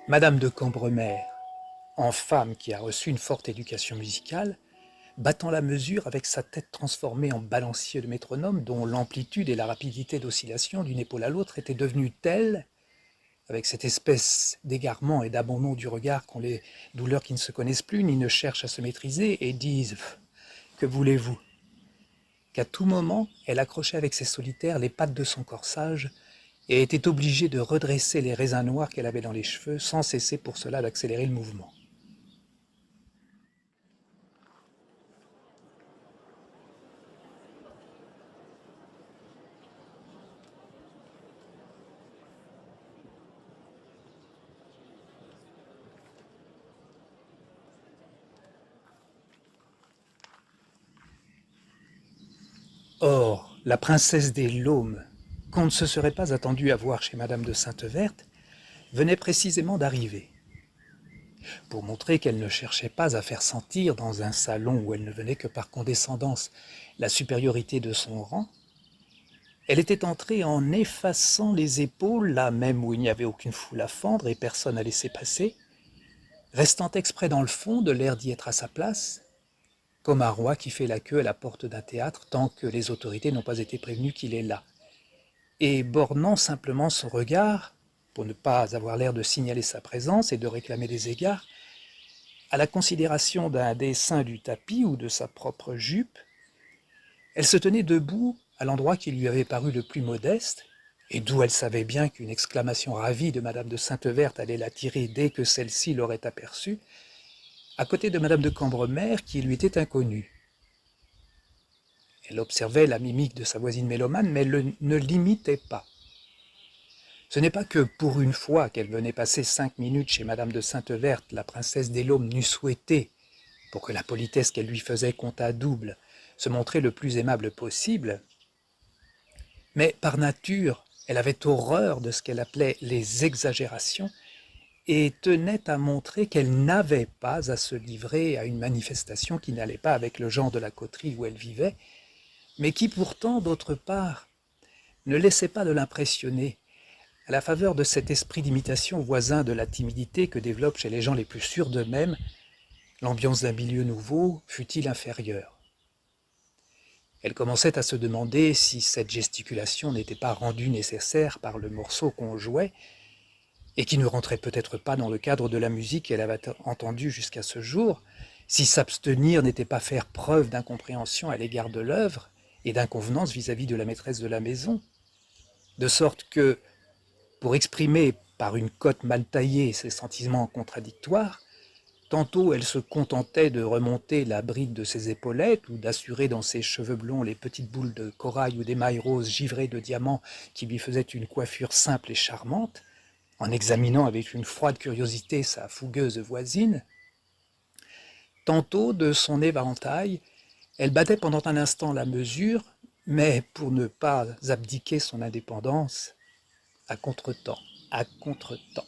Madame de Cambremer, en femme qui a reçu une forte éducation musicale, battant la mesure avec sa tête transformée en balancier de métronome dont l'amplitude et la rapidité d'oscillation d'une épaule à l'autre étaient devenues telles, avec cette espèce d'égarement et d'abandon du regard qu'ont les douleurs qui ne se connaissent plus ni ne cherchent à se maîtriser et disent « Que voulez-vous » qu'à tout moment, elle accrochait avec ses solitaires les pattes de son corsage et était obligée de redresser les raisins noirs qu'elle avait dans les cheveux sans cesser pour cela d'accélérer le mouvement. Or, la princesse des Laumes, qu'on ne se serait pas attendu à voir chez Madame de Sainte-Verte, venait précisément d'arriver. Pour montrer qu'elle ne cherchait pas à faire sentir, dans un salon où elle ne venait que par condescendance, la supériorité de son rang, elle était entrée en effaçant les épaules, là même où il n'y avait aucune foule à fendre et personne à laisser passer, restant exprès dans le fond de l'air d'y être à sa place, comme un roi qui fait la queue à la porte d'un théâtre tant que les autorités n'ont pas été prévenues qu'il est là, et bornant simplement son regard, pour ne pas avoir l'air de signaler sa présence et de réclamer des égards, à la considération d'un dessin du tapis ou de sa propre jupe, elle se tenait debout à l'endroit qui lui avait paru le plus modeste, et d'où elle savait bien qu'une exclamation ravie de Madame de Sainte-Verte allait l'attirer dès que celle-ci l'aurait aperçue, à côté de Madame de Cambremer qui lui était inconnue. Elle observait la mimique de sa voisine mélomane, mais ne l'imitait pas. Ce n'est pas que pour une fois qu'elle venait passer 5 minutes chez Madame de Sainte-Verte, la princesse des Laumes n'eût souhaité, pour que la politesse qu'elle lui faisait comptât double, se montrer le plus aimable possible, mais par nature, elle avait horreur de ce qu'elle appelait les exagérations et tenait à montrer qu'elle n'avait pas à se livrer à une manifestation qui n'allait pas avec le genre de la coterie où elle vivait, mais qui pourtant, d'autre part, ne laissait pas de l'impressionner, à la faveur de cet esprit d'imitation voisin de la timidité que développe chez les gens les plus sûrs d'eux-mêmes l'ambiance d'un milieu nouveau, fût-il inférieur. Elle commençait à se demander si cette gesticulation n'était pas rendue nécessaire par le morceau qu'on jouait, et qui ne rentrait peut-être pas dans le cadre de la musique qu'elle avait entendue jusqu'à ce jour, si s'abstenir n'était pas faire preuve d'incompréhension à l'égard de l'œuvre et d'inconvenance vis-à-vis de la maîtresse de la maison, de sorte que, pour exprimer par une cote mal taillée ses sentiments contradictoires, tantôt elle se contentait de remonter la bride de ses épaulettes ou d'assurer dans ses cheveux blonds les petites boules de corail ou d'émail rose givrées de diamants qui lui faisaient une coiffure simple et charmante, en examinant avec une froide curiosité sa fougueuse voisine. Tantôt, de son éventail, elle battait pendant un instant la mesure, mais pour ne pas abdiquer son indépendance, à contretemps, à contretemps.